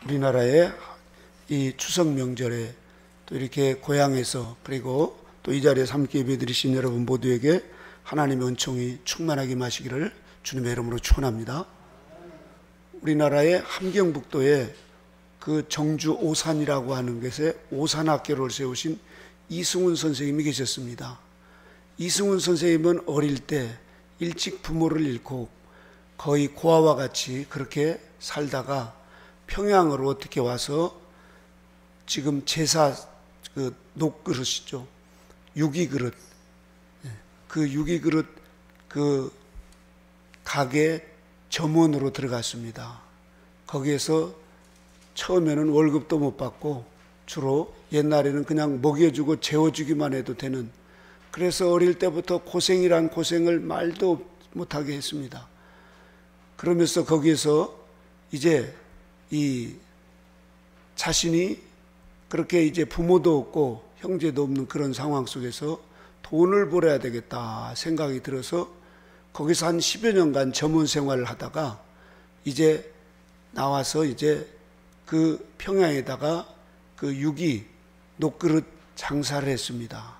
우리나라의 이 추석 명절에 또 이렇게 고향에서 그리고 또 이 자리에서 함께 예배드리신 여러분 모두에게 하나님의 은총이 충만하게 마시기를 주님의 이름으로 축원합니다. 우리나라의 함경북도에 그 정주 오산이라고 하는 곳에 오산학교를 세우신 이승훈 선생님이 계셨습니다. 이승훈 선생님은 어릴 때 일찍 부모를 잃고 거의 고아와 같이 그렇게 살다가 평양으로 어떻게 와서 지금 제사 그 녹그릇이죠. 유기그릇. 그 유기그릇 그 가게 점원으로 들어갔습니다. 거기에서 처음에는 월급도 못 받고 주로 옛날에는 그냥 먹여주고 재워주기만 해도 되는, 그래서 어릴 때부터 고생이란 고생을 말도 못하게 했습니다. 그러면서 거기에서 이제 이 자신이 그렇게 이제 부모도 없고 형제도 없는 그런 상황 속에서 돈을 벌어야 되겠다 생각이 들어서 거기서 한 10여 년간 점원 생활을 하다가 이제 나와서 이제 그 평양에다가 그 유기 녹그릇 장사를 했습니다.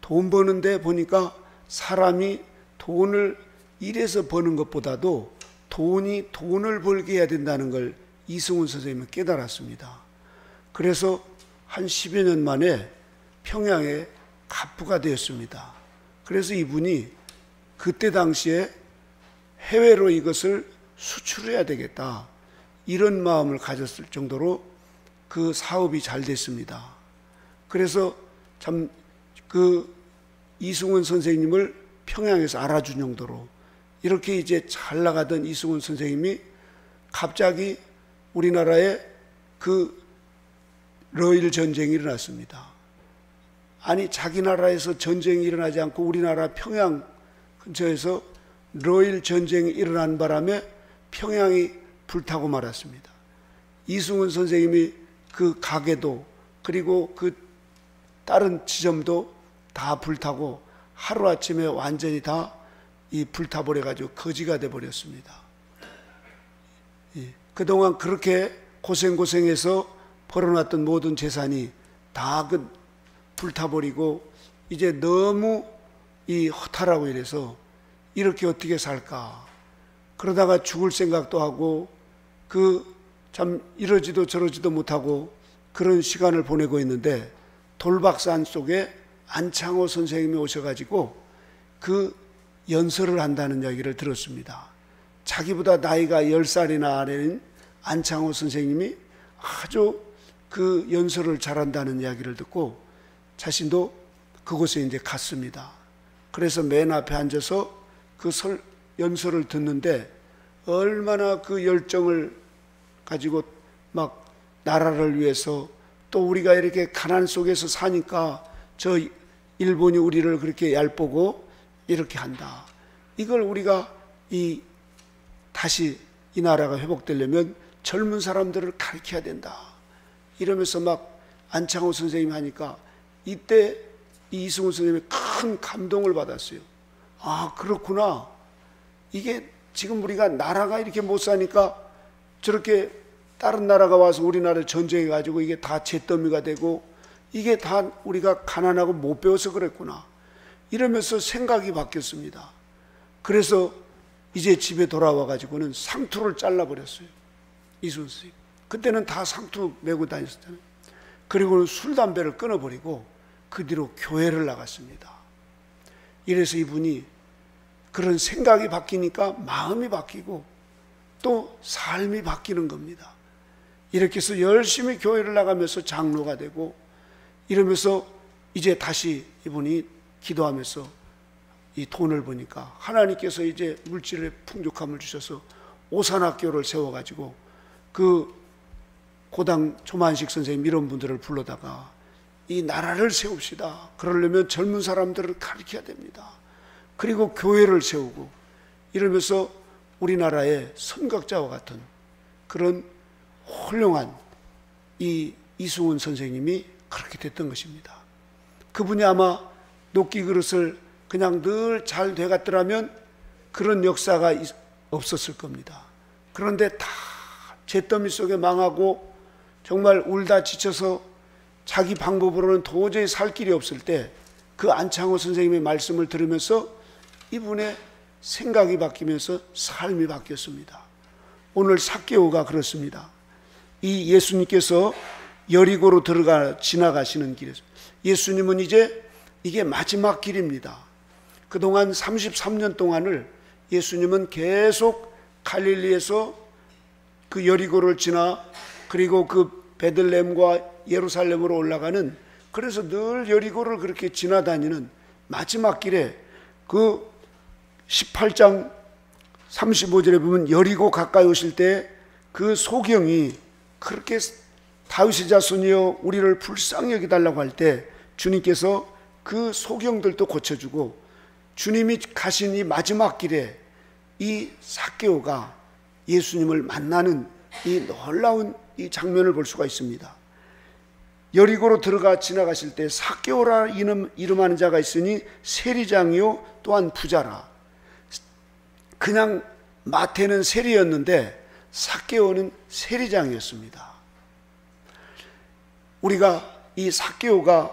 돈 버는데 보니까 사람이 돈을 일해서 버는 것보다도 돈이 돈을 벌게 해야 된다는 걸 이승훈 선생님은 깨달았습니다. 그래서 한 10여 년 만에 평양에 갑부가 되었습니다. 그래서 이분이 그때 당시에 해외로 이것을 수출해야 되겠다 이런 마음을 가졌을 정도로 그 사업이 잘 됐습니다. 그래서 참 그 이승훈 선생님을 평양에서 알아준 정도로 이렇게 이제 잘 나가던 이승훈 선생님이 갑자기 우리나라에 그 러일 전쟁이 일어났습니다. 아니 자기 나라에서 전쟁이 일어나지 않고 우리나라 평양 근처에서 러일 전쟁이 일어난 바람에 평양이 불타고 말았습니다. 이승훈 선생님이 그 가게도 그리고 그 다른 지점도 다 불타고 하루아침에 완전히 다 이 불타버려가지고 거지가 돼버렸습니다. 그동안 그렇게 고생해서 벌어놨던 모든 재산이 다 그 불타버리고 이제 너무 이 허탈하고 이래서 이렇게 어떻게 살까 그러다가 죽을 생각도 하고 그 참 이러지도 저러지도 못하고 그런 시간을 보내고 있는데 돌박산 속에 안창호 선생님이 오셔가지고 그 연설을 한다는 이야기를 들었습니다. 자기보다 나이가 10살이나 아래인 안창호 선생님이 아주 그 연설을 잘한다는 이야기를 듣고 자신도 그곳에 이제 갔습니다. 그래서 맨 앞에 앉아서 그 연설을 듣는데 얼마나 그 열정을 가지고 막 나라를 위해서 또 우리가 이렇게 가난 속에서 사니까 저 일본이 우리를 그렇게 얄보고 이렇게 한다. 이걸 우리가 다시 이 나라가 회복되려면 젊은 사람들을 가르쳐야 된다. 이러면서 막 안창호 선생님이 하니까 이때 이승훈 선생님이 큰 감동을 받았어요. 아, 그렇구나. 이게 지금 우리가 나라가 이렇게 못 사니까 저렇게 다른 나라가 와서 우리나라를 전쟁해가지고 이게 다 잿더미가 되고 이게 다 우리가 가난하고 못 배워서 그랬구나. 이러면서 생각이 바뀌었습니다. 그래서 이제 집에 돌아와가지고는 상투를 잘라버렸어요. 이승훈 선생님. 그때는 다 상투 메고 다녔었잖아요. 그리고는 술, 담배를 끊어버리고 그 뒤로 교회를 나갔습니다. 이래서 이분이 그런 생각이 바뀌니까 마음이 바뀌고 또 삶이 바뀌는 겁니다. 이렇게 해서 열심히 교회를 나가면서 장로가 되고 이러면서 이제 다시 이분이 기도하면서 이 돈을 버니까 하나님께서 이제 물질의 풍족함을 주셔서 오산학교를 세워가지고 그 고당 조만식 선생님 이런 분들을 불러다가 이 나라를 세웁시다. 그러려면 젊은 사람들을 가르쳐야 됩니다. 그리고 교회를 세우고 이러면서 우리나라의 선각자와 같은 그런 훌륭한 이 이승훈 선생님이 그렇게 됐던 것입니다. 그분이 아마 녹기 그릇을 그냥 늘 잘 돼갔더라면 그런 역사가 없었을 겁니다. 그런데 다 잿더미 속에 망하고 정말 울다 지쳐서 자기 방법으로는 도저히 살 길이 없을 때 그 안창호 선생님의 말씀을 들으면서 이분의 생각이 바뀌면서 삶이 바뀌었습니다. 오늘 삭개오가 그렇습니다. 이 예수님께서 여리고로 지나가시는 길에서 예수님은 이제 이게 마지막 길입니다. 그동안 33년 동안을 예수님은 계속 갈릴리에서 그 여리고를 지나 그리고 그 베들레헴과 예루살렘으로 올라가는, 그래서 늘 여리고를 그렇게 지나다니는 마지막 길에 그 18장 35절에 보면 여리고 가까이 오실 때 그 소경이 그렇게 다윗의 자손이여 우리를 불쌍히 여기달라고 할 때 주님께서 그 소경들도 고쳐주고, 주님이 가신 이 마지막 길에 이 삭개오가 예수님을 만나는 이 놀라운 이 장면을 볼 수가 있습니다. 여리고로 지나가실 때 삭개오라 이름하는 자가 있으니 세리장이요 또한 부자라. 그냥 마태는 세리였는데 삭개오는 세리장이었습니다. 우리가 이 삭개오가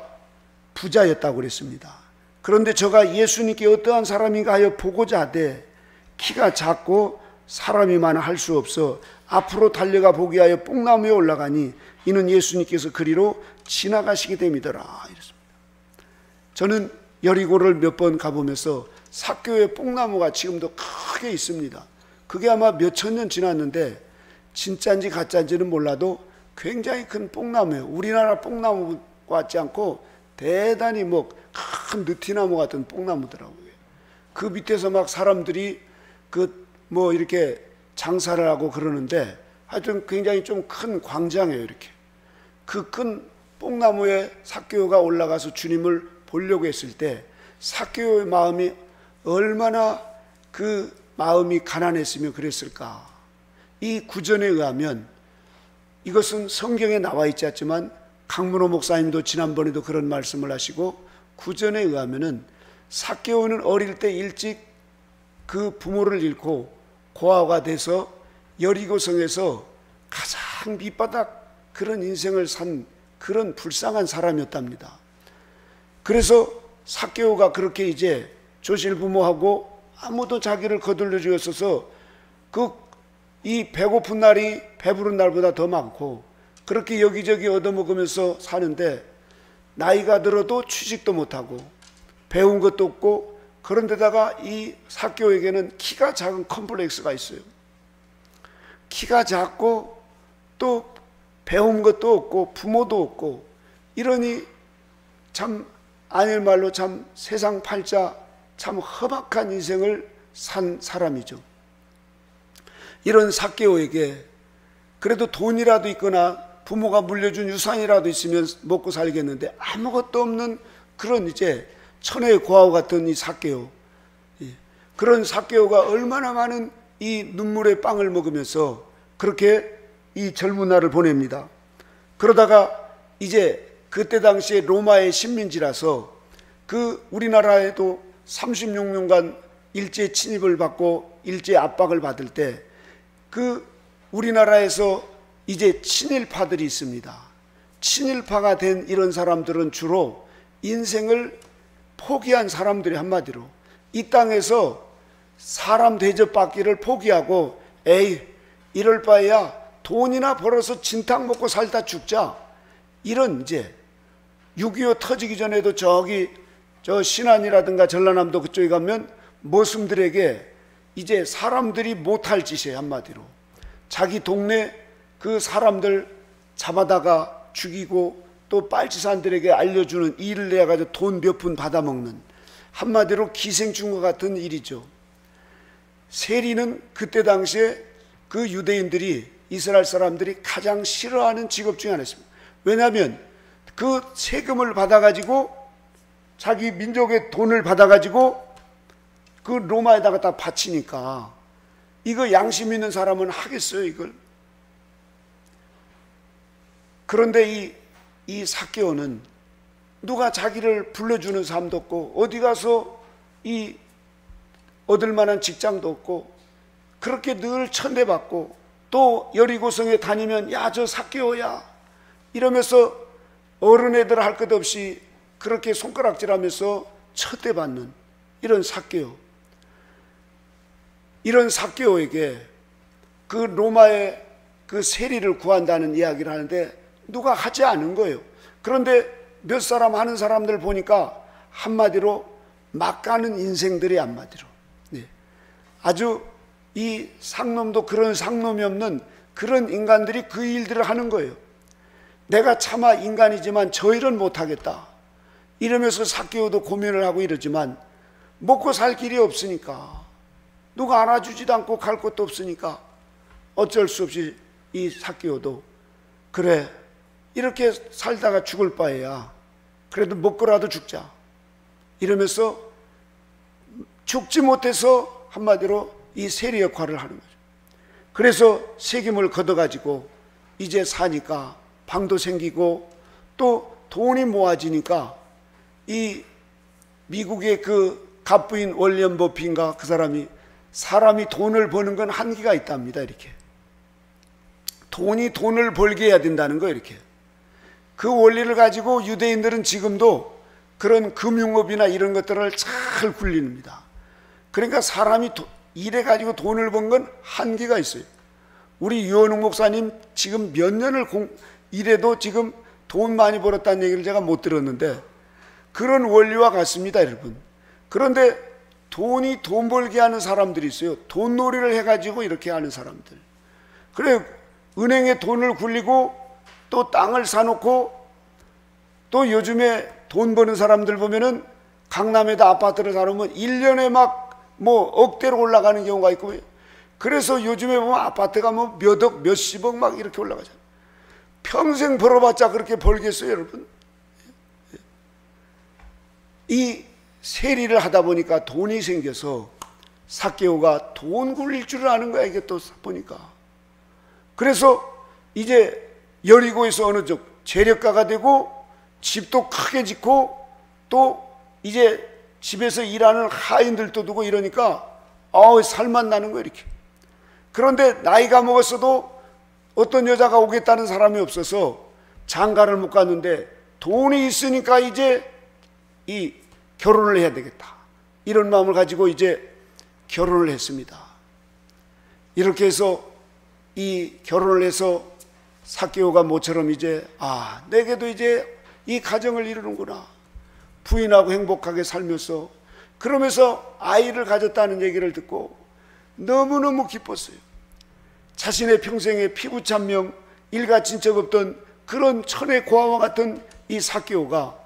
부자였다고 그랬습니다. 그런데 저가 예수님께 어떠한 사람인가 하여 보고자 하되 키가 작고 사람이 많아 할 수 없어 앞으로 달려가 보기 하여 뽕나무에 올라가니 이는 예수님께서 그리로 지나가시게 됨이더라 이랬습니다. 저는 여리고를 몇 번 가보면서 삭개오의 뽕나무가 지금도 크게 있습니다. 그게 아마 몇천 년 지났는데 진짜인지 가짜인지는 몰라도 굉장히 큰 뽕나무예요. 우리나라 뽕나무 같지 않고 대단히 큰 느티나무 같은 뽕나무더라고요. 그 밑에서 막 사람들이 이렇게 장사를 하고 그러는데 하여튼 굉장히 좀 큰 광장이에요. 이렇게 그 큰 뽕나무에 삭개오가 올라가서 주님을 보려고 했을 때 삭개오의 마음이 얼마나 그 마음이 가난했으면 그랬을까. 이 구전에 의하면, 이것은 성경에 나와 있지 않지만 강문호 목사님도 지난번에도 그런 말씀을 하시고, 구전에 의하면은 삭개오는 어릴 때 일찍 그 부모를 잃고 고아가 돼서 여리고성에서 가장 밑바닥 그런 인생을 산 그런 불쌍한 사람이었답니다. 그래서 삭개오가 그렇게 이제 조실부모하고 아무도 자기를 거들려 주었어서 이 배고픈 날이 배부른 날보다 더 많고 그렇게 여기저기 얻어먹으면서 사는데 나이가 들어도 취직도 못하고 배운 것도 없고, 그런데다가 이 삭개오에게는 키가 작은 컴플렉스가 있어요. 키가 작고 또 배운 것도 없고 부모도 없고 이러니 참 아닐 말로 참 세상 팔자 참 험악한 인생을 산 사람이죠. 이런 삭개오에게 그래도 돈이라도 있거나 부모가 물려준 유산이라도 있으면 먹고 살겠는데 아무것도 없는 그런 이제 천혜의 고아와 같은 이 삭개오, 그런 삭개오가 얼마나 많은 이 눈물의 빵을 먹으면서 그렇게 이 젊은 날을 보냅니다. 그러다가 이제 그때 당시에 로마의 식민지라서 그 우리나라에도 36년간 일제 침입을 받고 일제 압박을 받을 때 그 우리나라에서 이제 친일파들이 있습니다. 친일파가 된 이런 사람들은 주로 인생을 포기한 사람들이, 한마디로 이 땅에서 사람 대접받기를 포기하고 에이 이럴 바에야 돈이나 벌어서 진탕 먹고 살다 죽자, 이런 이제 6.25 터지기 전에도 저기 저 신안이라든가 전라남도 그쪽에 가면 모슴들에게 이제 사람들이 못할 짓이에요. 한마디로 자기 동네 그 사람들 잡아다가 죽이고 또 빨치산들에게 알려주는 일을 내가지고 돈 몇 푼 받아먹는, 한마디로 기생충과 같은 일이죠. 세리는 그때 당시에 그 유대인들이, 이스라엘 사람들이 가장 싫어하는 직업 중에 하나였습니다. 왜냐하면 그 세금을 받아가지고 자기 민족의 돈을 받아가지고 그 로마에다가 다 바치니까 이거 양심 있는 사람은 하겠어요, 이걸. 그런데 이 삭개오는 누가 자기를 불러주는 사람도 없고 어디 가서 이 얻을 만한 직장도 없고 그렇게 늘 천대받고, 또 여리고성에 다니면 야 저 삭개오야 이러면서 어른애들 할 것 없이 그렇게 손가락질하면서 쳤대받는 이런 삭개오. 이런 삭개오에게 그 로마의 그 세리를 구한다는 이야기를 하는데 누가 하지 않은 거예요. 그런데 몇 사람 하는 사람들 보니까 한마디로 막 가는 인생들이 한마디로. 네. 아주 이 상놈도 그런 상놈이 없는 그런 인간들이 그 일들을 하는 거예요. 내가 차마 인간이지만 저 일은 못하겠다 이러면서 삭개오도 고민을 하고 이러지만 먹고 살 길이 없으니까, 누가 알아주지도 않고 갈 곳도 없으니까 어쩔 수 없이 이 삭개오도 그래, 이렇게 살다가 죽을 바에야 그래도 먹고라도 죽자 이러면서 죽지 못해서 한마디로 이 세리 역할을 하는 거죠. 그래서 세금을 걷어가지고 이제 사니까 방도 생기고 또 돈이 모아지니까 이 미국의 그 갑부인 월리엄 버핏인가 그 사람이 돈을 버는 건 한계가 있답니다. 이렇게 돈이 돈을 벌게 해야 된다는 거예요. 이렇게 그 원리를 가지고 유대인들은 지금도 그런 금융업이나 이런 것들을 잘 굴립니다. 그러니까 사람이 일해 가지고 돈을 번 건 한계가 있어요. 우리 유원웅 목사님 지금 몇 년을 일해도 지금 돈 많이 벌었다는 얘기를 제가 못 들었는데 그런 원리와 같습니다, 여러분. 그런데 돈이 돈 벌게 하는 사람들이 있어요. 돈놀이를 해가지고 이렇게 하는 사람들. 그래, 은행에 돈을 굴리고 또 땅을 사놓고 또 요즘에 돈 버는 사람들 보면은 강남에다 아파트를 사놓으면 1년에 막 뭐 억대로 올라가는 경우가 있고, 그래서 요즘에 보면 아파트가 뭐 몇 억, 몇십억 막 이렇게 올라가잖아요. 평생 벌어봤자 그렇게 벌겠어요, 여러분? 이 세리를 하다 보니까 돈이 생겨서 삭개오가 돈 굴릴 줄을 아는 거야, 이게 또 보니까. 그래서 이제 여리고에서 어느 쪽 재력가가 되고 집도 크게 짓고 또 이제 집에서 일하는 하인들도 두고 이러니까 살만 나는 거예요, 이렇게. 그런데 나이가 먹었어도 어떤 여자가 오겠다는 사람이 없어서 장가를 못 갔는데 돈이 있으니까 이제 이 결혼을 해야 되겠다 이런 마음을 가지고 이제 결혼을 했습니다. 이렇게 해서 이 결혼을 해서 삭개오가 모처럼 이제 내게도 이제 이 가정을 이루는구나, 부인하고 행복하게 살면서 그러면서 아이를 가졌다는 얘기를 듣고 너무너무 기뻤어요. 자신의 평생에 피부찬명 일가친척 없던 그런 천의 고아와 같은 이 삭개오가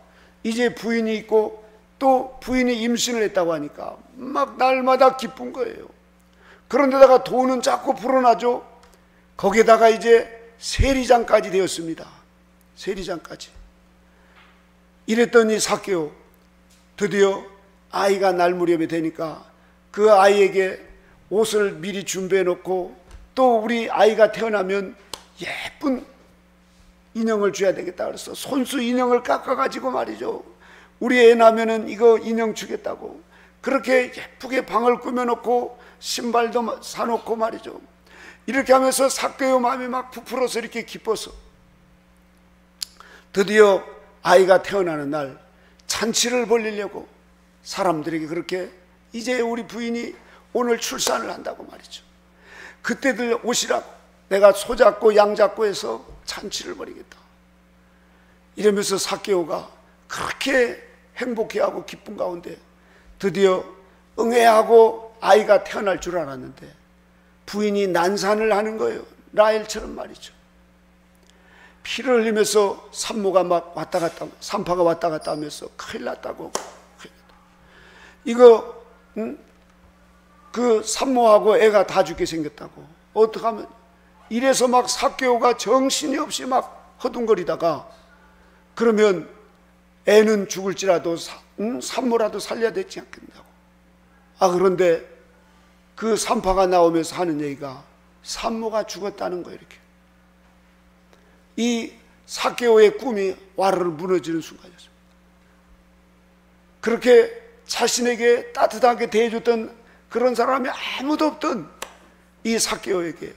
이제 부인이 있고 또 부인이 임신을 했다고 하니까 막 날마다 기쁜 거예요. 그런데다가 돈은 자꾸 불어나죠. 거기에다가 이제 세리장까지 되었습니다. 세리장까지. 이랬더니 삭개오 드디어 아이가 날 무렵이 되니까 그 아이에게 옷을 미리 준비해 놓고 또 우리 아이가 태어나면 예쁜 인형을 줘야 되겠다 그래서 손수 인형을 깎아가지고 말이죠, 우리 애 나면은 이거 인형 주겠다고 그렇게 예쁘게 방을 꾸며놓고 신발도 사놓고 말이죠. 이렇게 하면서 삭개오 마음이 막 부풀어서 이렇게 기뻐서 드디어 아이가 태어나는 날 잔치를 벌리려고 사람들에게 그렇게 이제 우리 부인이 오늘 출산을 한다고 말이죠. 그때들 오시라고 내가 소 잡고 양 잡고 해서 잔치를 벌이겠다 이러면서 삭개오가 그렇게 행복해하고 기쁜 가운데 드디어 응애하고 아이가 태어날 줄 알았는데 부인이 난산을 하는 거예요. 라헬처럼 말이죠. 피를 흘리면서 산모가 막 왔다 갔다, 산파가 왔다 갔다 하면서 큰일 났다고. 이거 그 산모하고 애가 다 죽게 생겼다고. 어떡하면 이래서 막 삭개오가 정신이 없이 막 허둥거리다가 그러면 애는 죽을지라도 산모라도 살려야 되지 않겠냐고. 그런데 그 산파가 나오면서 하는 얘기가 산모가 죽었다는 거예요. 이렇게 이 삭개오의 꿈이 와르르 무너지는 순간이었습니다. 그렇게 자신에게 따뜻하게 대해줬던 그런 사람이 아무도 없던 이 삭개오에게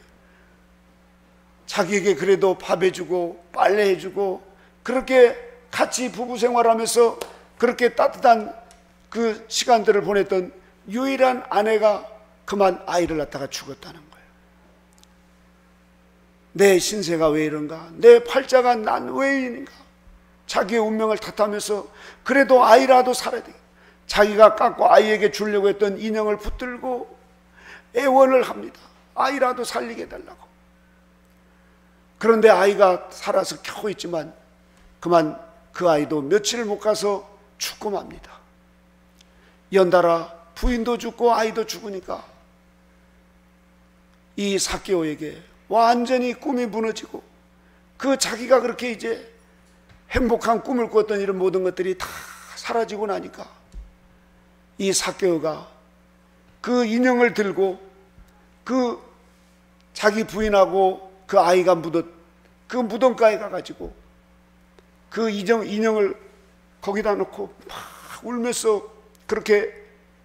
자기에게 그래도 밥 해주고 빨래 해주고 그렇게 같이 부부 생활하면서 그렇게 따뜻한 그 시간들을 보냈던 유일한 아내가 그만 아이를 낳다가 죽었다는 거예요. 내 신세가 왜 이런가, 내 팔자가 난 왜 이런가, 자기의 운명을 탓하면서 그래도 아이라도 살아야 돼. 자기가 깎고 아이에게 주려고 했던 인형을 붙들고 애원을 합니다. 아이라도 살리게 해달라고. 그런데 아이가 살아서 겨우 있지만 그만 그 아이도 며칠 못 가서 죽고 맙니다. 연달아 부인도 죽고 아이도 죽으니까 이 삭개오에게 완전히 꿈이 무너지고 그 자기가 그렇게 이제 행복한 꿈을 꿨던 이런 모든 것들이 다 사라지고 나니까 이 삭개오가 그 인형을 들고 그 자기 부인하고 그 아이가 그 무덤가에 가가지고 그 인형을 거기다 놓고 막 울면서 그렇게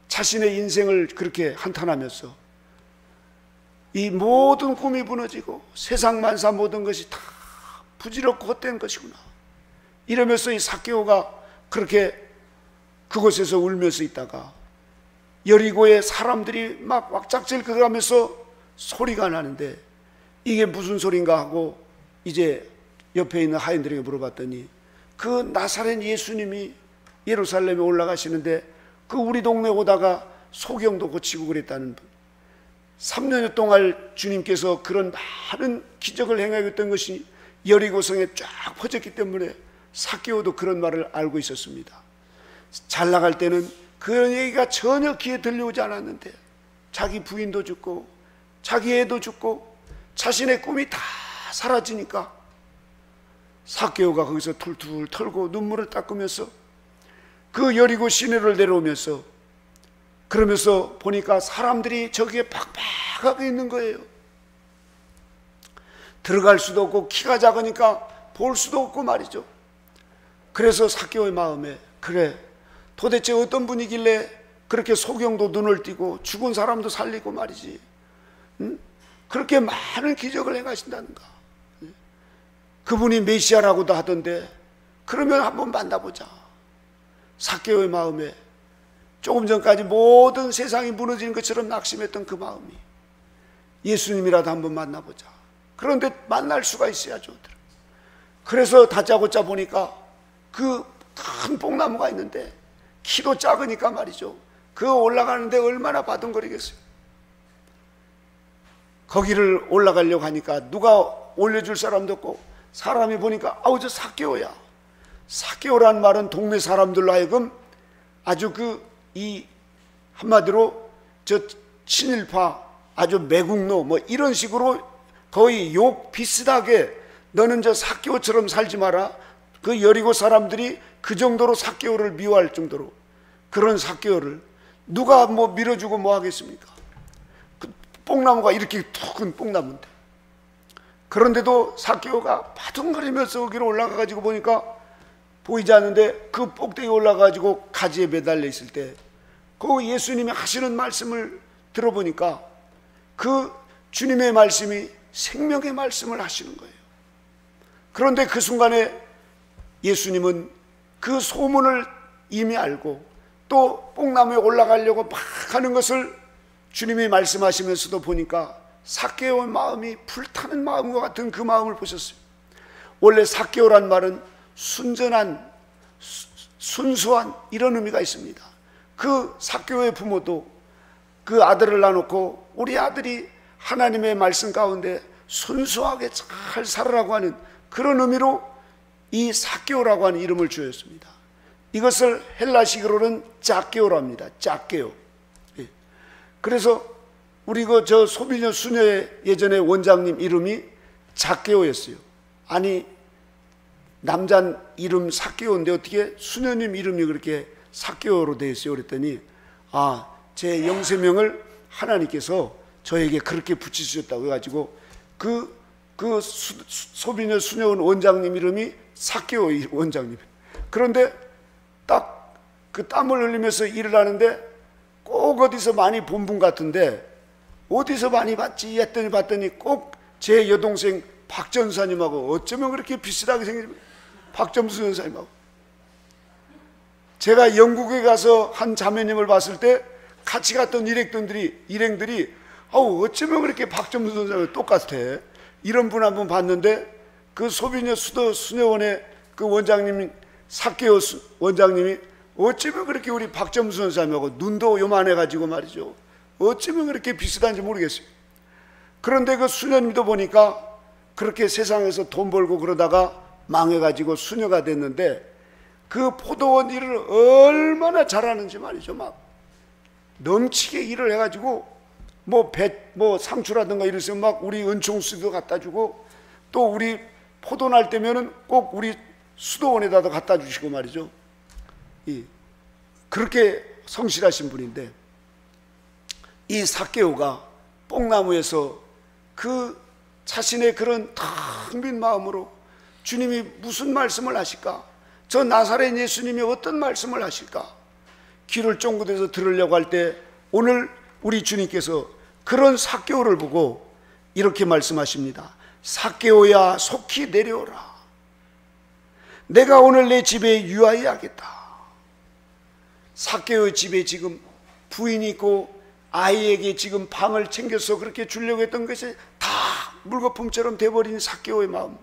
자신의 인생을 그렇게 한탄하면서 이 모든 꿈이 무너지고 세상 만사 모든 것이 다 부질없고 헛된 것이구나 이러면서 이 삭개오가 그렇게 그곳에서 울면서 있다가 여리고의 사람들이 막 왁작질 그러면서 소리가 나는데 이게 무슨 소린가 하고 이제 옆에 있는 하인들에게 물어봤더니 그 나사렛 예수님이 예루살렘에 올라가시는데 그 우리 동네 오다가 소경도 고치고 그랬다는 분, 3년여 동안 주님께서 그런 많은 기적을 행하였던 것이 여리고성에 쫙 퍼졌기 때문에 삭개오도 그런 말을 알고 있었습니다. 잘 나갈 때는 그런 얘기가 전혀 귀에 들려오지 않았는데 자기 부인도 죽고 자기 애도 죽고 자신의 꿈이 다 사라지니까 삭개오가 거기서 툴툴 털고 눈물을 닦으면서 그 여리고 시내를 내려오면서 그러면서 보니까 사람들이 저기에 팍팍하게 있는 거예요. 들어갈 수도 없고 키가 작으니까 볼 수도 없고 말이죠. 그래서 삭개오의 마음에 그래 도대체 어떤 분이길래 그렇게 소경도 눈을 띄고 죽은 사람도 살리고 말이지, 응? 그렇게 많은 기적을 행하신다는가. 그분이 메시아라고도 하던데 그러면 한번 만나보자. 삭개오의 마음에 조금 전까지 모든 세상이 무너지는 것처럼 낙심했던 그 마음이 예수님이라도 한번 만나보자. 그런데 만날 수가 있어야죠. 그래서 다짜고짜 보니까 그 큰 뽕나무가 있는데 키도 작으니까 말이죠, 그거 올라가는데 얼마나 바둥거리겠어요. 거기를 올라가려고 하니까 누가 올려줄 사람도 없고 사람이 보니까 아우 저 삭개오야. 삭개오란 말은 동네 사람들로 하여금 아주 이 한마디로 저 친일파 아주 매국노 뭐 이런 식으로 거의 욕 비슷하게 너는 저 삭개오처럼 살지 마라. 그 여리고 사람들이 그 정도로 삭개오를 미워할 정도로 그런 삭개오를 누가 뭐 밀어주고 뭐 하겠습니까? 그 뽕나무가 이렇게 툭 큰 뽕나무인데 그런데도 삭개오가 바둥거리면서 거기로 올라가가지고 보니까 보이지 않는데 그 꼭대기에 올라가가지고 가지에 매달려 있을 때 그 예수님이 하시는 말씀을 들어보니까 그 주님의 말씀이 생명의 말씀을 하시는 거예요. 그런데 그 순간에 예수님은 그 소문을 이미 알고 또 뽕나무에 올라가려고 막 하는 것을 주님이 말씀하시면서도 보니까 삭개오의 마음이 불타는 마음과 같은 그 마음을 보셨어요. 원래 삭개오란 말은 순전한, 순수한 이런 의미가 있습니다. 그 삭개오의 부모도 그 아들을 낳아놓고 우리 아들이 하나님의 말씀 가운데 순수하게 잘 살으라고 하는 그런 의미로 이 삭개오라고 하는 이름을 주었습니다. 이것을 헬라식으로는 짝개오라 합니다. 짝개오. 그래서 우리 저 소비녀 수녀의 예전에 원장님 이름이 짝개오였어요. 아니 남자 이름 삭개오인데 어떻게 수녀님 이름이 그렇게 삭개오로 되어 있어요? 그랬더니 제 영세명을 하나님께서 저에게 그렇게 붙이셨다고 해가지고 그 소비녀 수녀 원장님 이름이 삭개오 원장님. 그런데 딱 그 땀을 흘리면서 일을 하는데 꼭 어디서 많이 본 분 같은데 어디서 많이 봤지 했더니 꼭 제 여동생 박 전사님하고 어쩌면 그렇게 비슷하게 생긴 박점수 전사님하고. 제가 영국에 가서 한 자매님을 봤을 때 같이 갔던 일행들이 어쩌면 그렇게 박점수 전사님하고 똑같아, 이런 분 한 분 봤는데, 그 소비녀 수녀원의 그 원장님, 사케오 원장님이 어쩌면 그렇게 우리 박점수 전사님하고 눈도 요만해가지고 말이죠, 어쩌면 그렇게 비슷한지 모르겠어요. 그런데 그 수녀님도 보니까 그렇게 세상에서 돈 벌고 그러다가 망해가지고 수녀가 됐는데, 그 포도원 일을 얼마나 잘하는지 말이죠. 막 넘치게 일을 해가지고 뭐 상추라든가 이랬으면 막 우리 은총수도 갖다 주고, 또 우리 포도 날 때면은 꼭 우리 수도원에다 갖다 주시고 말이죠. 그렇게 성실하신 분인데, 이 삭개오가 뽕나무에서 그 자신의 그런 텅 빈 마음으로 주님이 무슨 말씀을 하실까, 저 나사렛 예수님이 어떤 말씀을 하실까, 귀를 쫑긋해서 들으려고 할 때 오늘 우리 주님께서 그런 삭개오를 보고 이렇게 말씀하십니다. 삭개오야, 속히 내려오라. 내가 오늘 내 집에 유하게 하겠다. 삭개오의 집에 지금 부인이 있고 아이에게 지금 방을 챙겨서 그렇게 주려고 했던 것이 다 물거품처럼 돼버린 삭개오의 마음.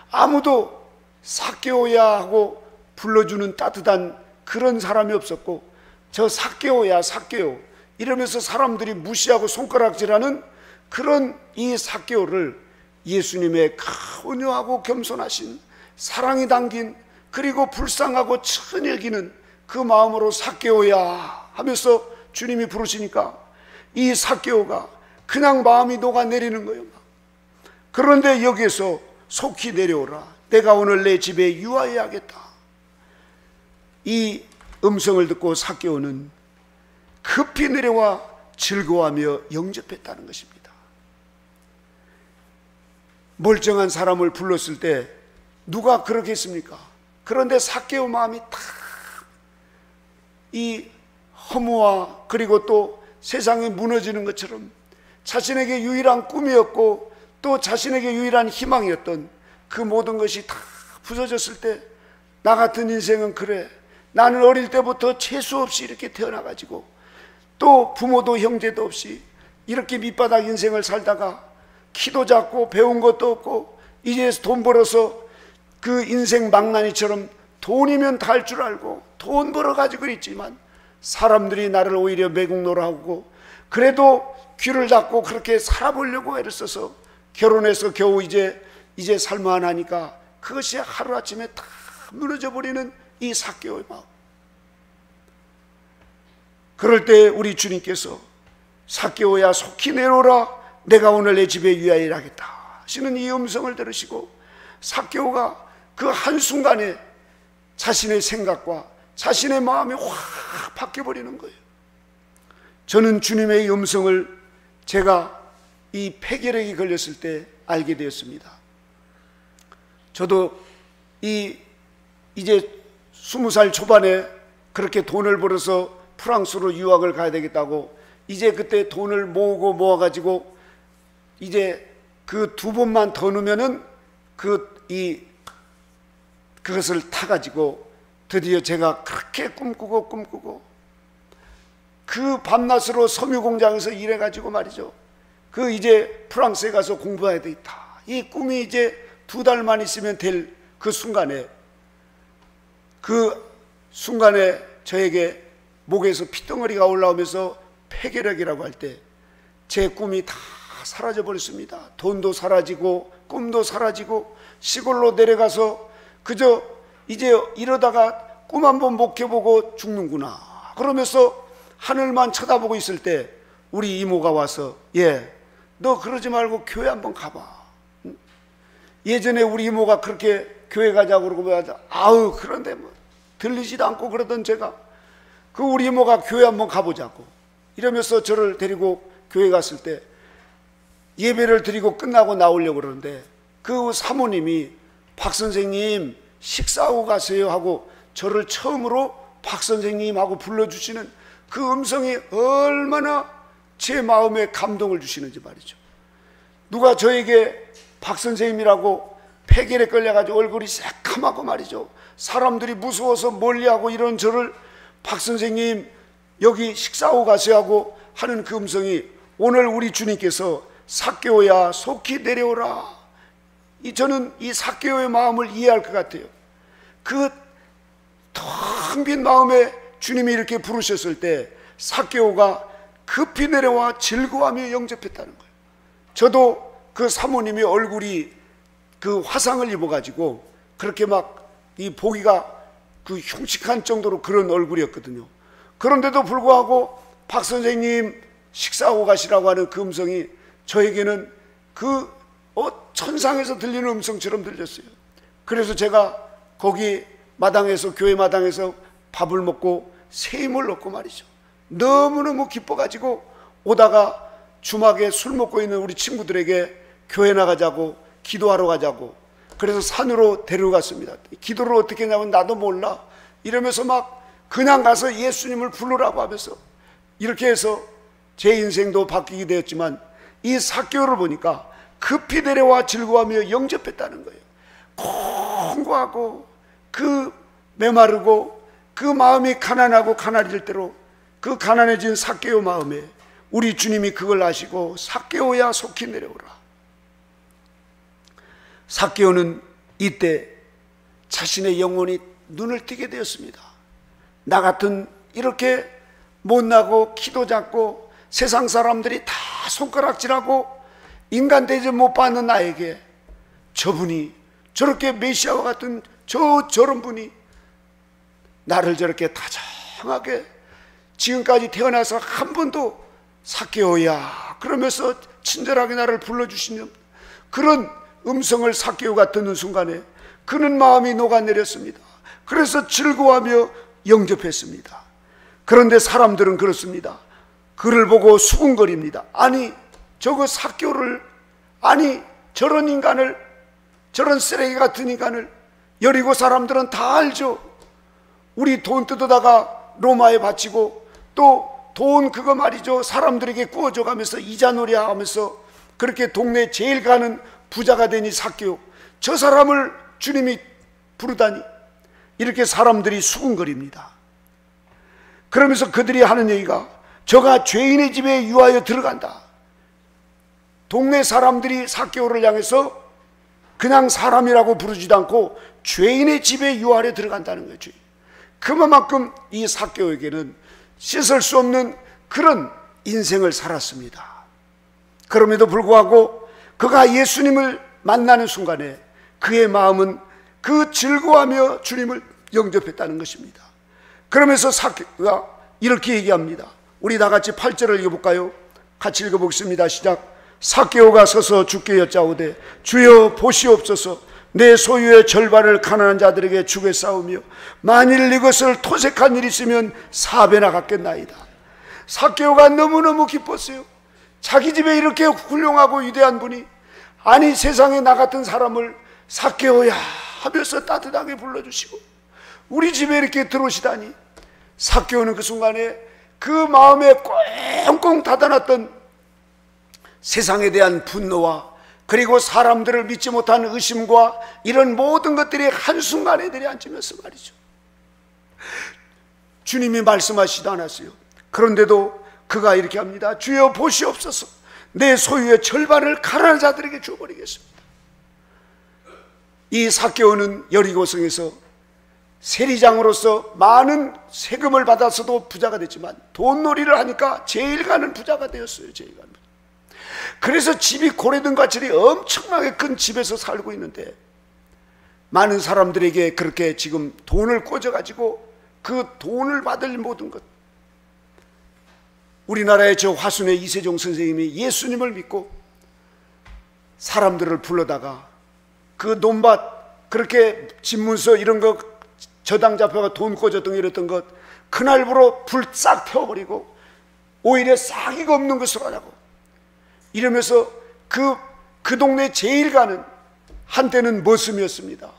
아무도 삭개오야 하고 불러주는 따뜻한 그런 사람이 없었고, 저 삭개오야 삭개오 이러면서 사람들이 무시하고 손가락질하는 그런 이 삭개오를 예수님의 온유하고 겸손하신 사랑이 담긴, 그리고 불쌍하고 천 여기는 그 마음으로 삭개오야 하면서 주님이 부르시니까 이 삭개오가 그냥 마음이 녹아내리는 거예요. 그런데 여기에서 속히 내려오라. 내가 오늘 내 집에 유하여야겠다. 이 음성을 듣고 삭개오는 급히 내려와 즐거워하며 영접했다는 것입니다. 멀쩡한 사람을 불렀을 때 누가 그러겠습니까? 그런데 삭개오 마음이 다 이 허무와 그리고 또 세상이 무너지는 것처럼 자신에게 유일한 꿈이었고 또 자신에게 유일한 희망이었던 그 모든 것이 다 부서졌을 때, 나 같은 인생은 그래, 나는 어릴 때부터 재수 없이 이렇게 태어나가지고 또 부모도 형제도 없이 이렇게 밑바닥 인생을 살다가 키도 작고 배운 것도 없고 이제 돈 벌어서 그 인생 망나니처럼 돈이면 다 할 줄 알고 돈 벌어가지고 있지만 사람들이 나를 오히려 매국노라하고, 그래도 귀를 닫고 그렇게 살아보려고 애를 써서 결혼해서 겨우 이제 살만하니까 그것이 하루아침에 다 무너져버리는 이 삭개오의 마음. 그럴 때 우리 주님께서 삭개오야 속히 내려오라. 내가 오늘 내 집에 유하여 하겠다 하시는 이 음성을 들으시고 삭개오가 그 한순간에 자신의 생각과 자신의 마음이 확 바뀌어버리는 거예요. 저는 주님의 이 음성을 제가 이 폐결핵이 걸렸을 때 알게 되었습니다. 저도 이제 20살 초반에 그렇게 돈을 벌어서 프랑스로 유학을 가야 되겠다고 이제 그때 돈을 모아가지고 이제 그 2번만 더 넣으면은 그것을 타가지고 드디어 제가 그렇게 꿈꾸고 그 밤낮으로 섬유 공장에서 일해가지고 말이죠. 그 이제 프랑스에 가서 공부해야 되겠다. 이 꿈이 이제 2달만 있으면 될 그 순간에 저에게 목에서 피덩어리가 올라오면서 폐결핵이라고 할 때 제 꿈이 다 사라져 버렸습니다. 돈도 사라지고 꿈도 사라지고 시골로 내려가서 그저 이제 이러다가 꿈 한번 못 켜보고 죽는구나 그러면서 하늘만 쳐다보고 있을 때 우리 이모가 와서, 너 그러지 말고 교회 한번 가봐. 예전에 우리 이모가 그렇게 교회 가자고 그러고 그런데 뭐 들리지도 않고 그러던 제가 그 우리 이모가 교회 한번 가보자고 이러면서 저를 데리고 교회 갔을 때 예배를 드리고 끝나고 나오려고 그러는데 그 사모님이 박 선생님 식사하고 가세요 하고 저를 처음으로 박 선생님 하고 불러주시는 그 음성이 얼마나 제 마음에 감동을 주시는지 말이죠. 누가 저에게 박 선생님이라고 폐결에 걸려가지고 얼굴이 새카맣고 말이죠. 사람들이 무서워서 멀리하고 이런 저를 박 선생님 여기 식사하고 가세요 하고 하는 그 음성이 오늘 우리 주님께서 삭개오야 속히 내려오라. 저는 이 삭개오의 마음을 이해할 것 같아요. 그 텅 빈 마음에 주님이 이렇게 부르셨을 때 삭개오가 급히 내려와 즐거워하며 영접했다는 거예요. 저도 그 사모님이 얼굴이 그 화상을 입어가지고 그렇게 막 이 보기가 그 흉측한 정도로 그런 얼굴이었거든요. 그런데도 불구하고 박 선생님 식사하고 가시라고 하는 그 음성이 저에게는 그 천상에서 들리는 음성처럼 들렸어요. 그래서 제가 거기 마당에서, 교회 마당에서 밥을 먹고 새 힘을 얻고 말이죠. 너무너무 기뻐가지고 오다가 주막에 술 먹고 있는 우리 친구들에게 교회 나가자고, 기도하러 가자고, 그래서 산으로 데려갔습니다. 기도를 어떻게 하냐면 나도 몰라 이러면서 막 그냥 가서 예수님을 부르라고 하면서 이렇게 해서 제 인생도 바뀌게 되었지만 이 삭개오를 보니까 급히 내려와 즐거워하며 영접했다는 거예요. 공고하고 그 메마르고 그 마음이 가난하고 가난해질 대로 그 가난해진 삭개오 마음에 우리 주님이 그걸 아시고 삭개오야 속히 내려오라. 삭개오는 이때 자신의 영혼이 눈을 뜨게 되었습니다. 나 같은 이렇게 못나고 키도 작고 세상 사람들이 다 손가락질하고 인간 대접 못 받는 나에게 저분이 저렇게 메시아와 같은 저런 분이 나를 저렇게 다정하게 지금까지 태어나서 한 번도 삭개오야 그러면서 친절하게 나를 불러주시는 그런 음성을 삭개오가 듣는 순간에 그는 마음이 녹아내렸습니다. 그래서 즐거워하며 영접했습니다. 그런데 사람들은 그렇습니다. 그를 보고 수군거립니다. 아니 저거 삭개오를, 아니 저런 인간을, 저런 쓰레기 같은 인간을 여리고 사람들은 다 알죠. 우리 돈 뜯어다가 로마에 바치고 또 돈 그거 말이죠 사람들에게 구워줘 가면서 이자놀이 하면서 그렇게 동네 제일 가는 부자가 되니 삭개오, 저 사람을 주님이 부르다니, 이렇게 사람들이 수군거립니다. 그러면서 그들이 하는 얘기가 저가 죄인의 집에 유하여 들어간다. 동네 사람들이 삭개오를 향해서 그냥 사람이라고 부르지도 않고 죄인의 집에 유하려 들어간다는 거죠. 그만큼 이 삭개오에게는 씻을 수 없는 그런 인생을 살았습니다. 그럼에도 불구하고 그가 예수님을 만나는 순간에 그의 마음은 그 즐거워하며 주님을 영접했다는 것입니다. 그러면서 삭개오가 이렇게 얘기합니다. 우리 다 같이 8절을 읽어볼까요? 같이 읽어보겠습니다. 시작. 삭개오가 서서 주께 여짜오되 주여 보시옵소서, 내 소유의 절반을 가난한 자들에게 주겠사오며 만일 이것을 토색한 일이 있으면 4배나 갚겠나이다. 삭개오가 너무너무 기뻤어요. 자기 집에 이렇게 훌륭하고 위대한 분이, 아니 세상에 나 같은 사람을 삭개오야 하면서 따뜻하게 불러주시고 우리 집에 이렇게 들어오시다니. 삭개오는 그 순간에 그 마음에 꽁꽁 닫아놨던 세상에 대한 분노와 그리고 사람들을 믿지 못한 의심과 이런 모든 것들이 한순간에 내려앉으면서 말이죠. 주님이 말씀하시지도 않았어요. 그런데도 그가 이렇게 합니다. 주여 보시옵소서, 내 소유의 절반을 가난한 자들에게 줘버리겠습니다. 이 삭개오는 여리고성에서 세리장으로서 많은 세금을 받았어도 부자가 됐지만 돈놀이를 하니까 제일 가는 부자가 되었어요. 제일 가는. 그래서 집이 고래등같이 엄청나게 큰 집에서 살고 있는데 많은 사람들에게 그렇게 지금 돈을 꽂아가지고 그 돈을 받을 모든 것, 우리나라의 저 화순의 이세종 선생님이 예수님을 믿고 사람들을 불러다가 그 논밭 그렇게 집문서 이런 거 저당 잡혀가 돈 꽂았던 이랬던 것 그날부로 불 싹 태워버리고 오히려 싹이가 없는 것으로 하라고 이러면서 그 동네 제일 가는, 한때는 머슴이었습니다.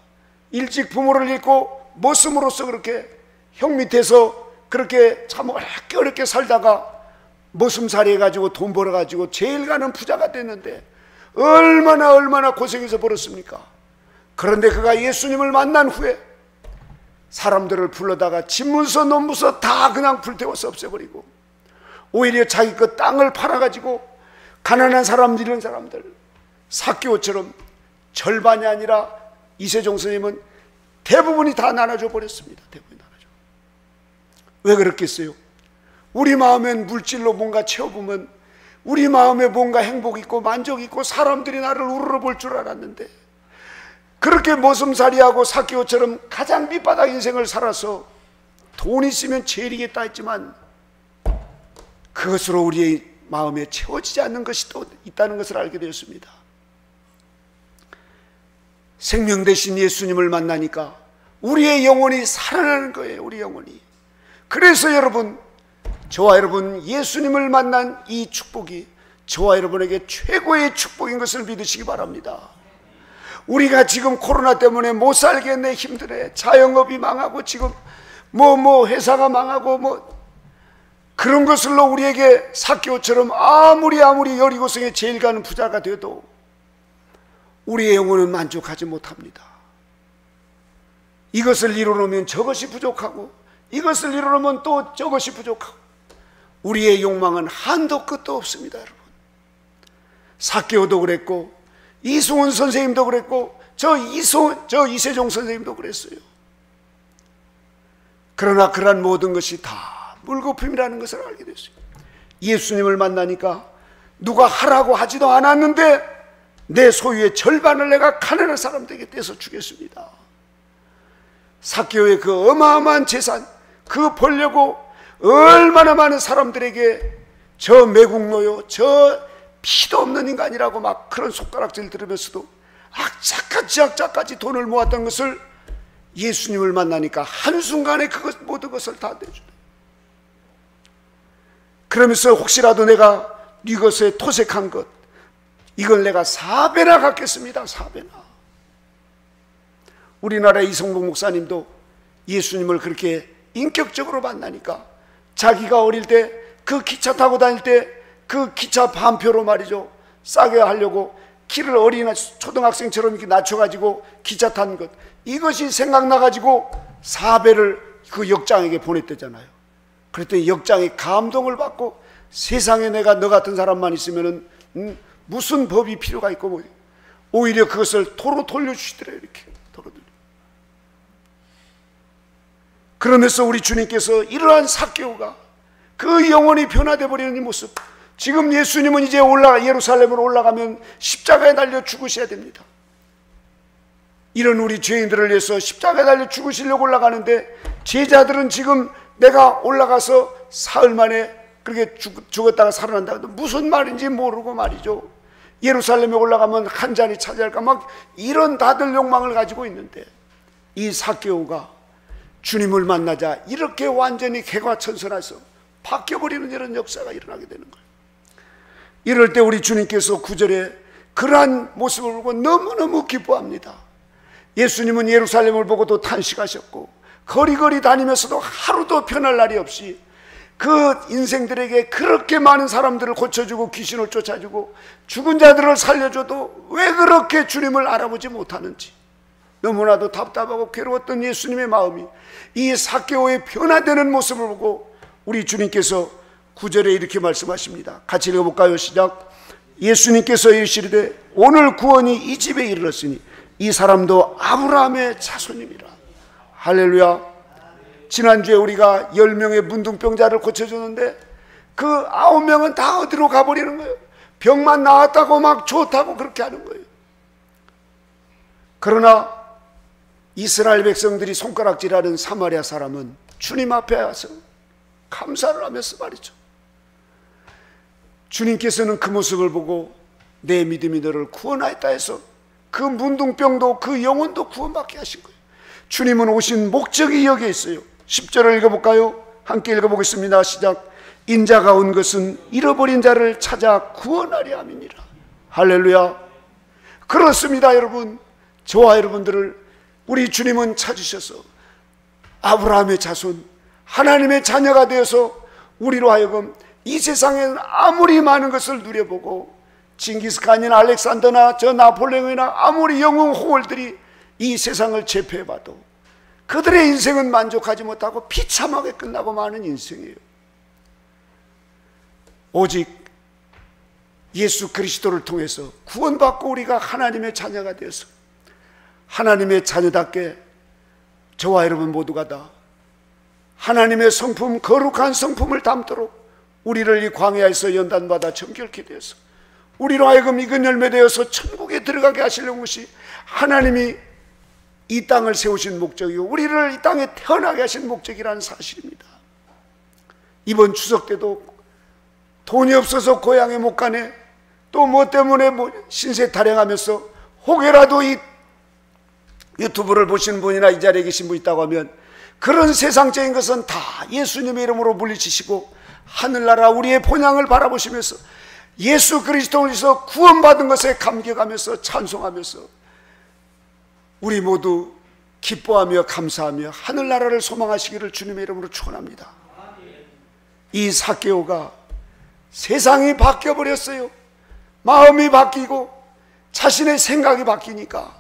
일찍 부모를 잃고 머슴으로서 그렇게 형 밑에서 그렇게 참 어렵게 살다가 머슴살이 해가지고 돈 벌어가지고 제일 가는 부자가 됐는데 얼마나 고생해서 벌었습니까? 그런데 그가 예수님을 만난 후에 사람들을 불러다가 집문서 논문서 다 그냥 불태워서 없애버리고, 오히려 자기 그 땅을 팔아가지고 가난한 사람들, 이런 사람들, 삭개오처럼 절반이 아니라 이세종 선생님은 대부분이 다 나눠줘 버렸습니다. 대부분이 나눠줘. 왜 그렇겠어요? 우리 마음엔 물질로 뭔가 채워보면 우리 마음에 뭔가 행복 있고 만족 있고 사람들이 나를 우러러 볼 줄 알았는데, 그렇게 모슴살이하고 삭개오처럼 가장 밑바닥 인생을 살아서 돈 있으면 죄리겠다 했지만 그것으로 우리의 마음에 채워지지 않는 것이 또 있다는 것을 알게 되었습니다. 생명 대신 예수님을 만나니까 우리의 영혼이 살아나는 거예요. 우리 영혼이. 그래서 여러분, 저와 여러분 예수님을 만난 이 축복이 저와 여러분에게 최고의 축복인 것을 믿으시기 바랍니다. 우리가 지금 코로나 때문에 못 살겠네, 힘드네, 자영업이 망하고 지금 뭐 회사가 망하고 그런 것을로 우리에게 삭개오처럼 아무리 여리고성에 제일 가는 부자가 돼도 우리의 영혼은 만족하지 못합니다. 이것을 이루려면 저것이 부족하고 이것을 이루려면 또 저것이 부족하고 우리의 욕망은 한도 끝도 없습니다. 여러분, 삭개오도 그랬고 이승훈 선생님도 그랬고 저 이세종 선생님도 그랬어요. 그러나 그러한 모든 것이 다 물거품이라는 것을 알게 됐어요. 예수님을 만나니까 누가 하라고 하지도 않았는데 내 소유의 절반을 내가 가난한 사람들에게 떼서 주겠습니다. 삭개오의 그 어마어마한 재산, 그 벌려고 얼마나 많은 사람들에게 저 매국노요, 저 피도 없는 인간이라고 막 그런 손가락질 들으면서도 악착같이 돈을 모았던 것을 예수님을 만나니까 한순간에 모든 것을 다 내주네. 그러면서 혹시라도 내가 이것에 토색한 것, 이걸 내가 4배나 갚겠습니다. 4배나. 우리나라의 이성봉 목사님도 예수님을 그렇게 인격적으로 만나니까 자기가 어릴 때 그 기차 타고 다닐 때 그 기차 반표로 말이죠, 싸게 하려고 키를 어린이 초등학생처럼 이렇게 낮춰가지고 기차 탄 것, 이것이 생각나가지고 4배를 그 역장에게 보냈대잖아요. 그랬더니 역장이 감동을 받고 세상에 내가 너 같은 사람만 있으면은 무슨 법이 필요가 있고 오히려 그것을 도로 돌려주시더래요. 이렇게 도로 돌려. 그러면서 우리 주님께서 이러한 삭개오가 그 영혼이 변화되어 버리는 이 모습, 지금 예수님은 이제 예루살렘으로 올라가면 십자가에 달려 죽으셔야 됩니다. 이런 우리 죄인들을 위해서 십자가에 달려 죽으시려고 올라가는데 제자들은 지금 내가 올라가서 사흘 만에 그렇게 죽었다가 살아난다, 무슨 말인지 모르고 말이죠. 예루살렘에 올라가면 한 자리 차지할까 막 이런 다들 욕망을 가지고 있는데, 이 삭개오가 주님을 만나자 이렇게 완전히 개과천선해서 바뀌어버리는 이런 역사가 일어나게 되는 거예요. 이럴 때 우리 주님께서 9절에 그러한 모습을 보고 너무너무 기뻐합니다. 예수님은 예루살렘을 보고도 탄식하셨고 거리거리 다니면서도 하루도 편할 날이 없이 그 인생들에게 그렇게 많은 사람들을 고쳐주고 귀신을 쫓아주고 죽은 자들을 살려줘도 왜 그렇게 주님을 알아보지 못하는지 너무나도 답답하고 괴로웠던 예수님의 마음이 이 삭개오의 변화되는 모습을 보고 우리 주님께서 9절에 이렇게 말씀하십니다. 같이 읽어볼까요? 시작. 예수님께서 이르시되 오늘 구원이 이 집에 이르렀으니 이 사람도 아브라함의 자손입니다. 할렐루야. 지난주에 우리가 10명의 문둥병자를 고쳐줬는데 그 9명은 다 어디로 가버리는 거예요? 병만 나았다고 막 좋다고 그렇게 하는 거예요. 그러나 이스라엘 백성들이 손가락질하는 사마리아 사람은 주님 앞에 와서 감사를 하면서 말이죠. 주님께서는 그 모습을 보고 내 믿음이 너를 구원하였다 해서 그 문둥병도 그 영혼도 구원받게 하신 거예요. 주님은 오신 목적이 여기에 있어요. 10절을 읽어볼까요? 함께 읽어보겠습니다. 시작. 인자가 온 것은 잃어버린 자를 찾아 구원하려 함이니라. 할렐루야. 그렇습니다. 여러분, 저와 여러분들을 우리 주님은 찾으셔서 아브라함의 자손, 하나님의 자녀가 되어서 우리로 하여금 이 세상에는 아무리 많은 것을 누려보고 징기스칸이나 알렉산더나 저 나폴레옹이나 아무리 영웅 호월들이 이 세상을 제패해봐도 그들의 인생은 만족하지 못하고 비참하게 끝나고 마는 인생이에요. 오직 예수 그리스도를 통해서 구원받고 우리가 하나님의 자녀가 되어서 하나님의 자녀답게 저와 여러분 모두가 다 하나님의 성품, 거룩한 성품을 담도록 우리를 이 광야에서 연단받아 정결케 되어서 우리로 하여금 익은 열매 되어서 천국에 들어가게 하시려는 것이 하나님이 이 땅을 세우신 목적이고 우리를 이 땅에 태어나게 하신 목적이라는 사실입니다. 이번 추석 때도 돈이 없어서 고향에 못 가네, 또 뭐 때문에 신세 타령하면서 혹여라도 이 유튜브를 보시는 분이나 이 자리에 계신 분 있다고 하면 그런 세상적인 것은 다 예수님의 이름으로 물리치시고 하늘나라 우리의 본향을 바라보시면서 예수 그리스도에서 구원받은 것에 감격하면서 찬송하면서 우리 모두 기뻐하며 감사하며 하늘나라를 소망하시기를 주님의 이름으로 축원합니다. 이 삭개오가 세상이 바뀌어버렸어요. 마음이 바뀌고 자신의 생각이 바뀌니까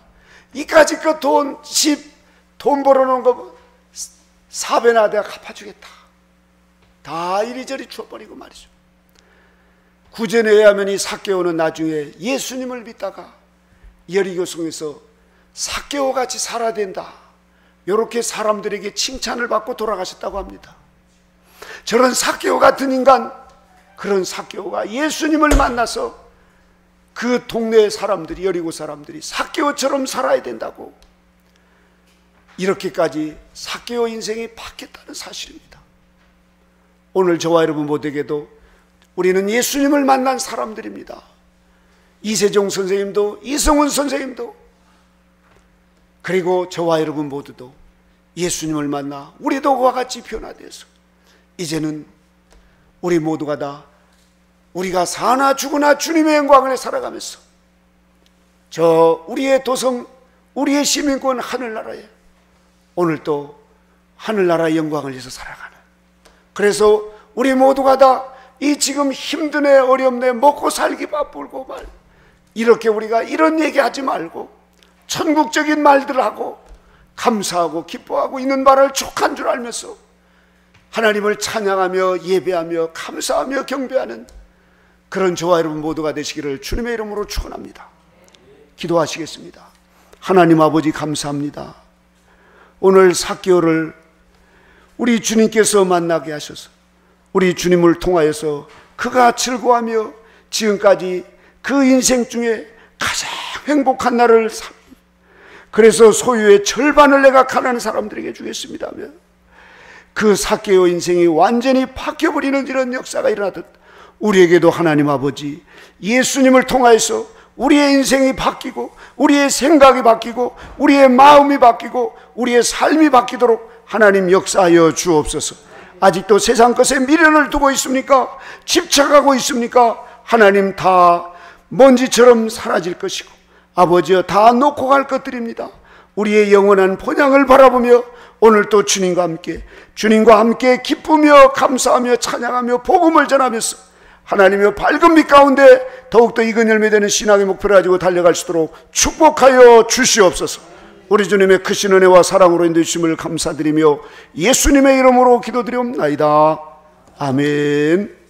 이까짓 그 돈, 집, 돈 벌어놓은 거 4배나 내가 갚아주겠다, 다 이리저리 주어버리고 말이죠. 구전에 의하면 이 삭개오는 나중에 예수님을 믿다가 여리고성에서 삭개오같이 살아야 된다, 이렇게 사람들에게 칭찬을 받고 돌아가셨다고 합니다. 저런 삭개오 같은 인간, 그런 삭개오가 예수님을 만나서 그 동네 사람들이, 여리고 사람들이 삭개오처럼 살아야 된다고, 이렇게까지 삭개오 인생이 바뀌었다는 사실입니다. 오늘 저와 여러분 모두에게도 우리는 예수님을 만난 사람들입니다. 이세종 선생님도, 이성훈 선생님도, 그리고 저와 여러분 모두도 예수님을 만나 우리도 그와 같이 변화되어서 이제는 우리 모두가 다 우리가 사나 죽으나 주님의 영광을 살아가면서 저 우리의 도성, 우리의 시민권 하늘나라에 오늘 또 하늘나라의 영광을 위해서 살아가는, 그래서 우리 모두가 다 이 지금 힘드네, 어렵네, 먹고 살기 바쁘고 말, 이렇게 우리가 이런 얘기하지 말고 천국적인 말들을 하고 감사하고 기뻐하고 있는 말을 족한 줄 알면서 하나님을 찬양하며 예배하며 감사하며 경배하는 그런 저와 여러분 모두가 되시기를 주님의 이름으로 축원합니다. 기도하시겠습니다. 하나님 아버지 감사합니다. 오늘 삭개오를 우리 주님께서 만나게 하셔서 우리 주님을 통하여서 그가 즐거워하며 지금까지 그 인생 중에 가장 행복한 날을 그래서 소유의 절반을 내가 가난한 사람들에게 주겠습니다 하며 그 삭개오 인생이 완전히 바뀌어버리는 이런 역사가 일어나듯 우리에게도 하나님 아버지 예수님을 통하여서 우리의 인생이 바뀌고 우리의 생각이 바뀌고 우리의 마음이 바뀌고 우리의 삶이 바뀌도록 하나님 역사하여 주옵소서. 아직도 세상 것에 미련을 두고 있습니까? 집착하고 있습니까? 하나님 다 먼지처럼 사라질 것이고 아버지여 다 놓고 갈 것들입니다. 우리의 영원한 본향을 바라보며 오늘 또 주님과 함께 기쁘며 감사하며 찬양하며 복음을 전하면서 하나님의 밝은 빛 가운데 더욱더 익은 열매 되는 신앙의 목표를 가지고 달려갈 수 있도록 축복하여 주시옵소서. 우리 주님의 크신 은혜와 사랑으로 인도해 주심을 감사드리며 예수님의 이름으로 기도드리옵나이다. 아멘.